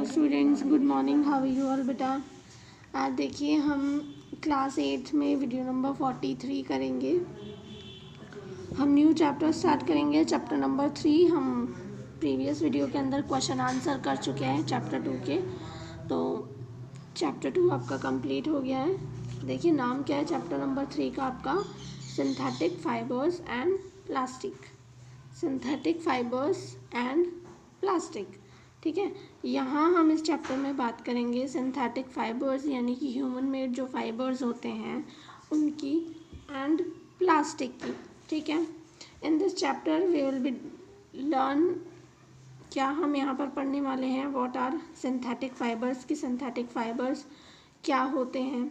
Students, good morning. How are you all बेटा। आज देखिए हम क्लास 8 में वीडियो नंबर 43 करेंगे। हम न्यू चैप्टर स्टार्ट करेंगे, चैप्टर नंबर 3। हम प्रीवियस वीडियो के अंदर क्वेश्चन आंसर कर चुके हैं चैप्टर 2 के, तो चैप्टर 2 आपका कंप्लीट हो गया है। देखिए नाम क्या है चैप्टर नंबर 3 का आपका, synthetic fibres and plastic. Synthetic fibres and plastic, ठीक है। यहाँ हम इस चैप्टर में बात करेंगे सिंथेटिक फाइबर्स यानी कि ह्यूमन मेड जो फाइबर्स होते हैं उनकी, एंड प्लास्टिक की, ठीक है। In this chapter we will be learn, क्या हम यहाँ पर पढ़ने वाले हैं, व्हाट आर सिंथेटिक फाइबर्स, की सिंथेटिक फाइबर्स क्या होते हैं,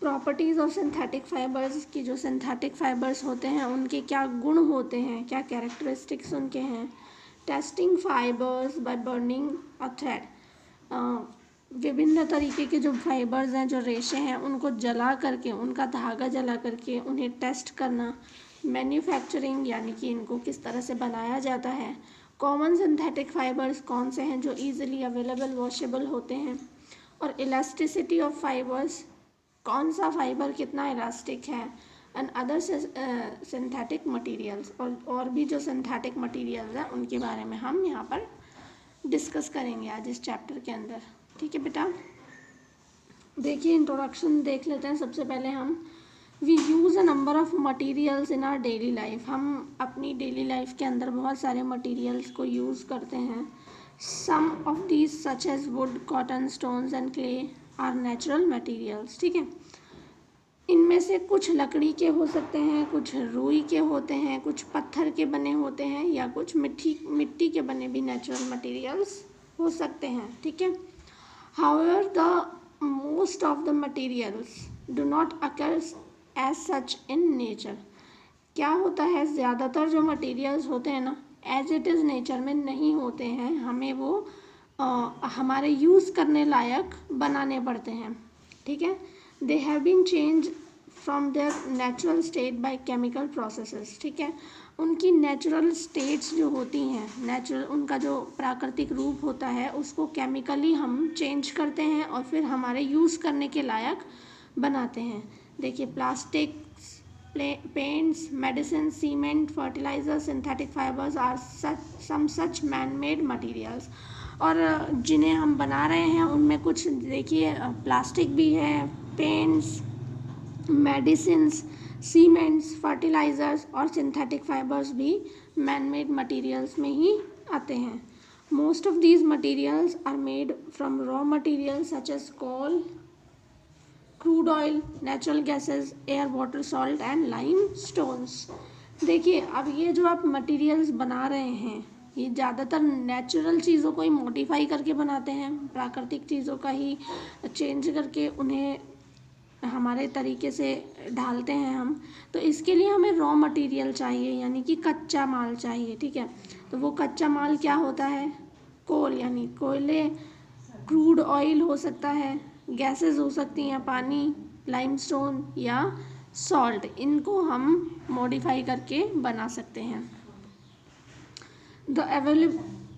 प्रॉपर्टीज़ ऑफ सिंथेटिक फाइबर्स, की जो सिंथेटिक फाइबर्स होते हैं उनके क्या गुण होते हैं, क्या कैरेक्टरिस्टिक्स उनके हैं, testing fibres by burning a thread. विभिन्न तरीके के जो फाइबर्स हैं, जो रेशे हैं, उनको जला करके, उनका धागा जला करके उन्हें टेस्ट करना। मैन्युफैक्चरिंग यानी कि इनको किस तरह से बनाया जाता है। कॉमन सिंथेटिक फाइबर्स कौन से हैं जो ईजिली अवेलेबल वॉशेबल होते हैं। और इलास्टिसिटी ऑफ फाइबर्स, कौन सा फाइबर कितना इलास्टिक है। एंड अदर सिंथेटिक मटेरियल्स, और भी जो सिंथेटिक मटेरियल्स हैं उनके बारे में हम यहाँ पर डिस्कस करेंगे आज इस चैप्टर के अंदर, ठीक है बेटा। देखिए इंट्रोडक्शन देख लेते हैं। सबसे पहले हम we use a number of materials in our daily life. हम अपनी डेली लाइफ के अंदर बहुत सारे मटेरियल्स को यूज़ करते हैं। Some of these such as wood, cotton, stones and clay are natural materials, ठीक है। इनमें से कुछ लकड़ी के हो सकते हैं, कुछ रुई के होते हैं, कुछ पत्थर के बने होते हैं, या कुछ मिट्टी के बने भी नेचुरल मटेरियल्स हो सकते हैं, ठीक है। However the most of the materials do not occurs as such in nature. क्या होता है, ज़्यादातर जो मटेरियल्स होते हैं ना, एज इट इज़ नेचर में नहीं होते हैं, हमें वो हमारे यूज़ करने लायक बनाने पड़ते हैं, ठीक है। They have been change from their natural state by chemical processes, ठीक है। उनकी नेचुरल स्टेट्स जो होती हैं, नेचुरल उनका जो प्राकृतिक रूप होता है उसको केमिकली हम चेंज करते हैं और फिर हमारे यूज़ करने के लायक बनाते हैं। देखिए plastics, paints, medicine, cement, fertiliser, synthetic fibres are some such man made materials. और जिन्हें हम बना रहे हैं उनमें कुछ देखिए प्लास्टिक भी है, पेंट्स, मेडिसिन्स, सीमेंट्स, फर्टिलाइजर्स और सिंथेटिक फाइबर्स भी मैन मेड मटीरियल्स में ही आते हैं। Most of these materials are made from raw materials such as coal, crude oil, natural gases, air, water, salt and limestones. देखिए अब ये जो आप मटीरियल्स बना रहे हैं ये ज़्यादातर नेचुरल चीज़ों को ही मॉडिफाई करके बनाते हैं, प्राकृतिक चीज़ों का ही चेंज करके उन्हें हमारे तरीके से ढालते हैं हम। तो इसके लिए हमें रॉ मटेरियल चाहिए यानी कि कच्चा माल चाहिए, ठीक है। तो वो कच्चा माल क्या होता है, कोल यानी कोयले, क्रूड ऑयल हो सकता है, गैसेस हो सकती हैं, पानी, लाइमस्टोन या सॉल्ट, इनको हम मॉडिफाई करके बना सकते हैं। The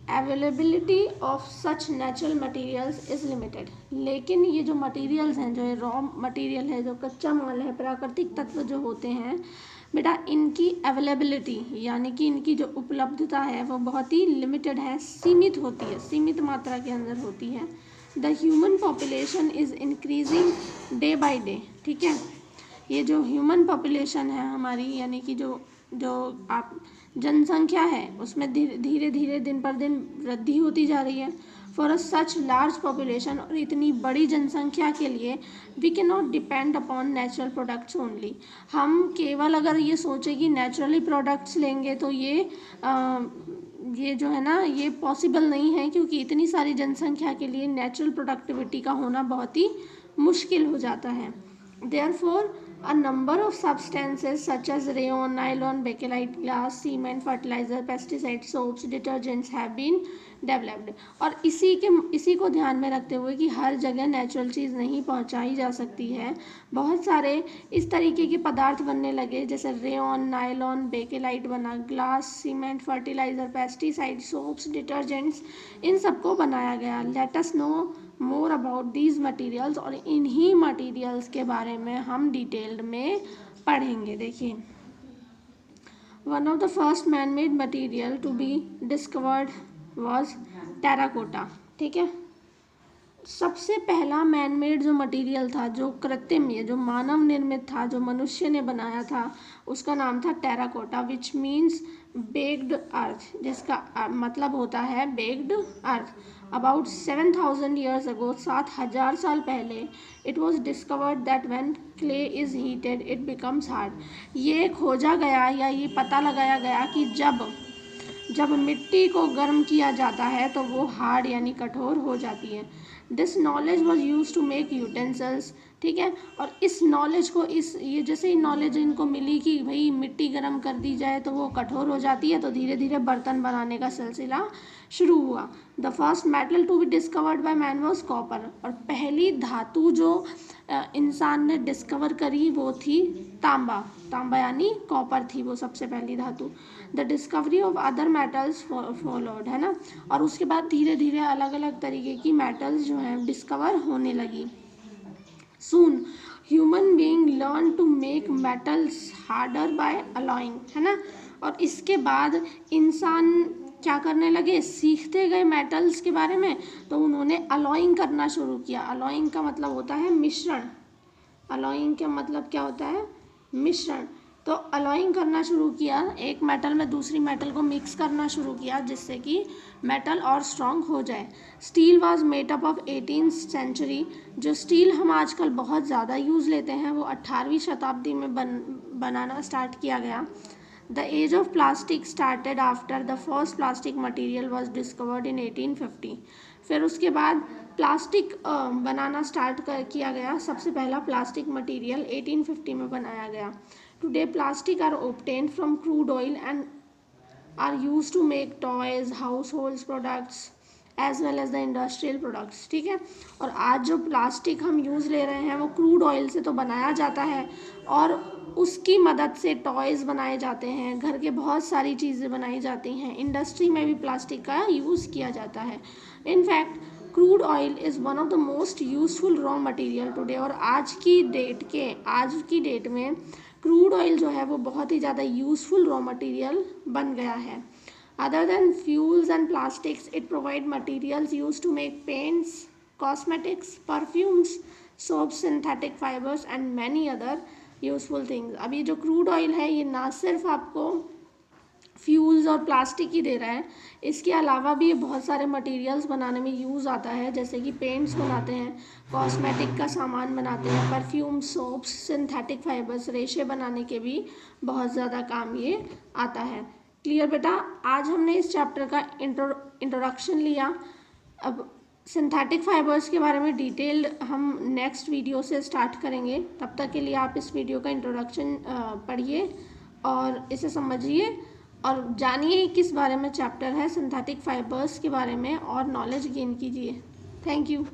availability of such natural materials is limited। लेकिन ये जो मटेरियल्स हैं, जो रॉ मटेरियल है, जो कच्चा माल है, प्राकृतिक तत्व जो होते हैं बेटा, इनकी अवेलेबिलिटी यानी कि इनकी जो उपलब्धता है वो बहुत ही लिमिटेड है, सीमित होती है, सीमित मात्रा के अंदर होती है। The human population is increasing day by day, ठीक है। ये जो ह्यूमन पॉपुलेशन है हमारी यानी कि जो आप जनसंख्या है उसमें धीरे धीरे दिन पर दिन वृद्धि होती जा रही है। For a such large population, और इतनी बड़ी जनसंख्या के लिए we can not depend upon natural products only. हम केवल अगर ये सोचें कि नेचुरली प्रोडक्ट्स लेंगे तो ये जो है ना ये पॉसिबल नहीं है, क्योंकि इतनी सारी जनसंख्या के लिए नेचुरल प्रोडक्टिविटी का होना बहुत ही मुश्किल हो जाता है। Therefore A number of substances such as rayon, nylon, bakelite, glass, cement, fertilizer, pesticides, soaps, detergents have been developed. और इसी को ध्यान में रखते हुए कि हर जगह नेचुरल चीज़ नहीं पहुंचाई जा सकती है, बहुत सारे इस तरीके के पदार्थ बनने लगे, जैसे रेयन, नायलॉन, बेकेलाइट बना, glass, cement, fertilizer, pesticide, soaps, detergents, इन सबको बनाया गया. Let us know more about these materials, और इन्हीं मटीरियल्स के बारे में हम डिटेल्ड में पढ़ेंगे. देखिए, one of the first man made material to be discovered was terracotta. ठीक है, सबसे पहला मैन मेड जो मटेरियल था, जो कृत्रिम, जो मानव निर्मित था, जो मनुष्य ने बनाया था, उसका नाम था टेराकोटा, विच मीन्स बेक्ड अर्थ, जिसका मतलब होता है baked earth. About 7000 years ago, 7000 साल पहले, it was discovered that when clay is heated it becomes hard. ये खोजा गया या ये पता लगाया गया कि जब मिट्टी को गर्म किया जाता है तो वो हार्ड यानी कठोर हो जाती है. This knowledge was use to make utensils. ठीक है, और इस नॉलेज को ये जैसे ही नॉलेज इनको मिली कि भाई मिट्टी गर्म कर दी जाए तो वो कठोर हो जाती है, तो धीरे धीरे बर्तन बनाने का सिलसिला शुरू हुआ. The first metal to be discovered by man was copper. और पहली धातु जो इंसान ने डिस्कवर करी वो थी तांबा यानी कॉपर थी वो सबसे पहली धातु. The discovery of other metals followed, है ना, और उसके बाद धीरे धीरे अलग अलग तरीके की मेटल्स जो हैं डिस्कवर होने लगी. Soon, human being learn to make metals harder by alloying, है ना, और इसके बाद इंसान क्या करने लगे, सीखते गए मेटल्स के बारे में, तो उन्होंने अलॉइंग करना शुरू किया. अलॉइंग का मतलब होता है मिश्रण. अलॉइंग का मतलब क्या होता है, मिश्रण. तो अलॉइंग करना शुरू किया, एक मेटल में दूसरी मेटल को मिक्स करना शुरू किया जिससे कि मेटल और स्ट्रॉन्ग हो जाए. Steel was made up of 18th century. जो स्टील हम आजकल बहुत ज़्यादा यूज़ लेते हैं वो 18वीं शताब्दी में बनाना स्टार्ट किया गया. The age of plastic started after the first plastic material was discovered in 1850. फिर उसके बाद प्लास्टिक बनाना स्टार्ट किया गया. सबसे पहला प्लास्टिक मटीरियल 1850 में बनाया गया. Today, plastic are obtained from crude oil and are used to make toys, household products, as well as the industrial products. ठीक है, और आज जो प्लास्टिक हम यूज़ ले रहे हैं वो क्रूड ऑयल से तो बनाया जाता है और उसकी मदद से टॉयज़ बनाए जाते हैं, घर के बहुत सारी चीज़ें बनाई जाती हैं. इंडस्ट्री में भी प्लास्टिक का यूज़ किया जाता है. In fact crude oil is one of the most useful raw material today. और आज की डेट में क्रूड ऑयल जो है वो बहुत ही ज़्यादा यूज़फुल रॉ मटेरियल बन गया है. Other than fuels and plastics, it provide materials use to make paints, cosmetics, perfumes, soaps, synthetic fibres and many other useful things. अभी जो क्रूड ऑयल है ये ना सिर्फ आपको फ्यूल्स और प्लास्टिक ही दे रहा है, इसके अलावा भी ये बहुत सारे मटेरियल्स बनाने में यूज़ आता है, जैसे कि पेंट्स बनाते हैं, कॉस्मेटिक का सामान बनाते हैं, परफ्यूम, सोप्स, सिंथेटिक फाइबर्स, रेशे बनाने के भी बहुत ज़्यादा काम ये आता है. क्लियर बेटा, आज हमने इस चैप्टर का इंट्रोडक्शन लिया. अब सिंथेटिक फाइबर्स के बारे में डिटेल्ड हम नेक्स्ट वीडियो से स्टार्ट करेंगे. तब तक के लिए आप इस वीडियो का इंट्रोडक्शन पढ़िए और इसे समझिए और जानिए किस बारे में चैप्टर है. सिंथेटिक फाइबर्स के बारे में और नॉलेज गेन कीजिए. Thank you.